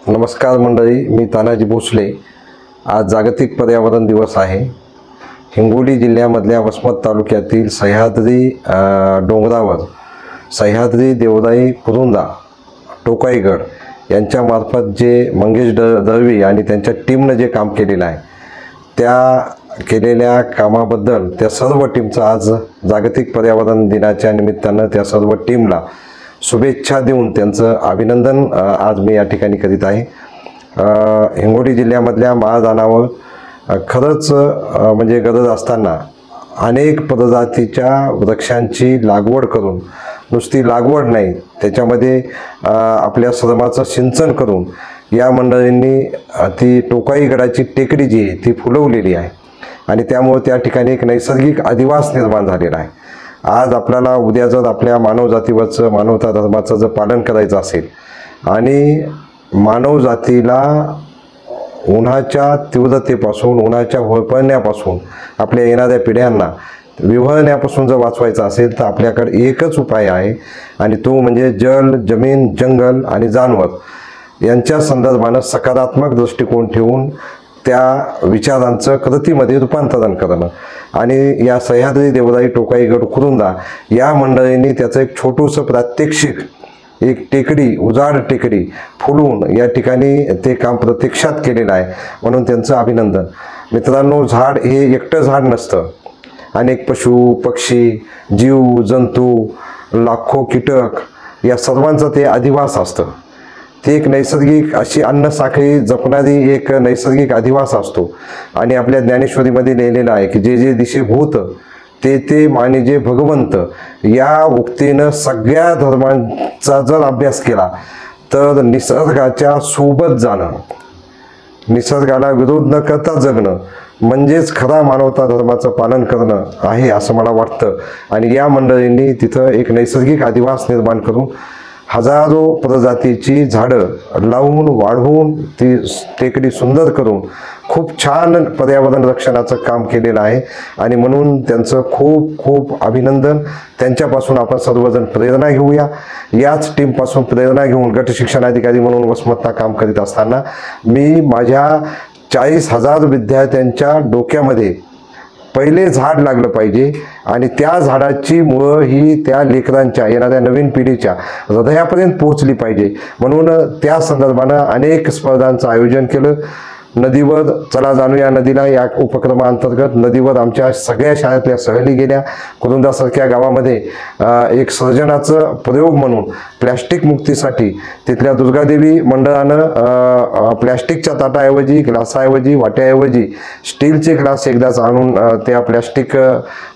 नमस्कार मंडळी, मी तानाजी भोसले। आज जागतिक पर्यावरण दिवस आहे। हिंगोली जिल्ह्यामधल्या वसमत तालुक्यातील सह्याद्री डोंगरावर सह्याद्री देवराई कुरुंदा टोकाईगड यांच्यामार्फत जे मंगेश दळवी आणि त्यांच्या टीमनं जे काम केलेलं आहे त्या केलेल्या कामाबद्दल त्या सर्व टीमचं आज जागतिक पर्यावरण दिनाच्या निमित्तानं त्या सर्व टीमला शुभेच्छा देऊन त्यांचं अभिनंदन आज मी या ठिकाणी करीत आहे। हिंगोली जिल्ह्यामधल्या महारानावर खरंच म्हणजे गरज असताना अनेक प्रजातीच्या वृक्षांची लागवड करून, नुसती लागवड नाही त्याच्यामध्ये आपल्या श्रमाचं सिंचन करून या मंडळींनी ती टोकाईगडाची टेकडी जी आहे ती फुलवलेली आहे आणि त्यामुळे त्या ठिकाणी एक नैसर्गिक अधिवास निर्माण झालेला आहे। आज आपल्याला उद्या जर आपल्या मानवजातीवरचं मानवता धर्माचं जर पालन करायचं असेल आणि मानवजातीला उन्हाच्या तीव्रतेपासून, उन्हाच्या होळपळण्यापासून, आपल्या येणाऱ्या पिढ्यांना विव्हळण्यापासून जर वाचवायचं असेल तर आपल्याकडे एकच उपाय आहे आणि तो म्हणजे जल, जमीन, जंगल आणि जानवर यांच्या संदर्भानं सकारात्मक दृष्टिकोन ठेवून त्या विचारांचं कृतीमध्ये रूपांतरण करणं। आणि या सह्याद्री देवराई टोकाईगड कुरुंदा या मंडळींनी त्याचं एक छोटूसं प्रात्यक्षिक, एक टेकडी, उजाड टेकडी फुलवून या ठिकाणी ते काम प्रत्यक्षात केलेलं आहे, म्हणून त्यांचं अभिनंदन। मित्रांनो, झाड हे एकटं झाड नसतं, अनेक पशु पक्षी, जीव जंतू, लाखो कीटक या सर्वांचं ते अधिवास असतं। ते एक नैसर्गिक अशी अन्न साखळी जपणारी एक नैसर्गिक अधिवास असतो आणि आपल्या ज्ञानेश्वरीमध्ये लिहिलेलं आहे की जे जे दिशे भूत ते ते माने जे भगवंत। या उक्तीनं सगळ्या धर्मांचा जर अभ्यास केला तर निसर्गाच्या सोबत जाणं, निसर्गाला विरोध न करता जगणं म्हणजेच खरा मानवता धर्माचं पालन करणं आहे असं मला वाटतं। आणि या मंडळींनी तिथं एक नैसर्गिक अधिवास निर्माण करून हजारो प्रजातीची झाडं लावून वाढवून ती टेकडी सुंदर करून खूप छान पर्यावरण रक्षणाचं काम केलेलं आहे आणि म्हणून त्यांचं खूप खूप अभिनंदन। त्यांच्यापासून आपण सर्वजण प्रेरणा घेऊया। याच टीमपासून प्रेरणा घेऊन गट शिक्षणाधिकारी म्हणून वसमतला काम करीत असताना मी माझ्या 40,000 विद्यार्थ्यांच्या डोक्यामध्ये पहिले झाड लागलं पाहिजे आणि त्या झाडाची मुळं ही त्या लेकरांच्या, येणाऱ्या नवीन पिढीच्या हृदयापर्यंत पोहोचली पाहिजे, म्हणून त्या संदर्भानं अनेक स्पर्धांचं आयोजन केलं। नदीवर चला जाणूया नदीला या उपक्रमाअंतर्गत नदीवर आमच्या सगळ्या शाळेतल्या सहली गेल्या। कुरुंदासारख्या गावामध्ये एक सर्जनाचं प्रयोग म्हणून प्लॅस्टिक मुक्तीसाठी तिथल्या दुर्गादेवी मंडळानं प्लॅस्टिकच्या ताटाऐवजी, ग्लासाऐवजी, वाट्याऐवजी स्टीलचे ग्लास एकदाच आणून त्या प्लॅस्टिक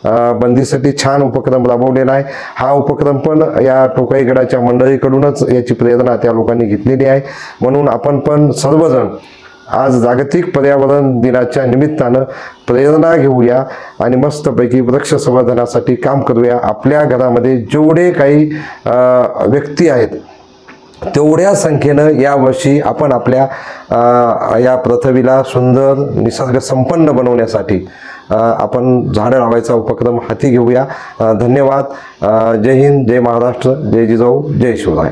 बंदीसाठी छान उपक्रम राबवलेला आहे। हा उपक्रम पण या टोकाईगडाच्या मंडळीकडूनच याची प्रेरणा त्या लोकांनी घेतलेली आहे। म्हणून आपण पण सर्वजण आज जागतिक पर्यावरण दिनाच्या निमित्तानं प्रेरणा घेऊया आणि मस्तपैकी वृक्ष संवर्धनासाठी काम करूया। आपल्या घरामध्ये जेवढे काही व्यक्ती आहेत तेवढ्या संख्येनं यावर्षी आपण आपल्या या पृथ्वीला सुंदर निसर्ग संपन्न बनवण्यासाठी आपण झाडं लावायचा उपक्रम हाती घेऊया। धन्यवाद। जय हिंद, जय महाराष्ट्र, जय जिजाऊ, जय शिवराय।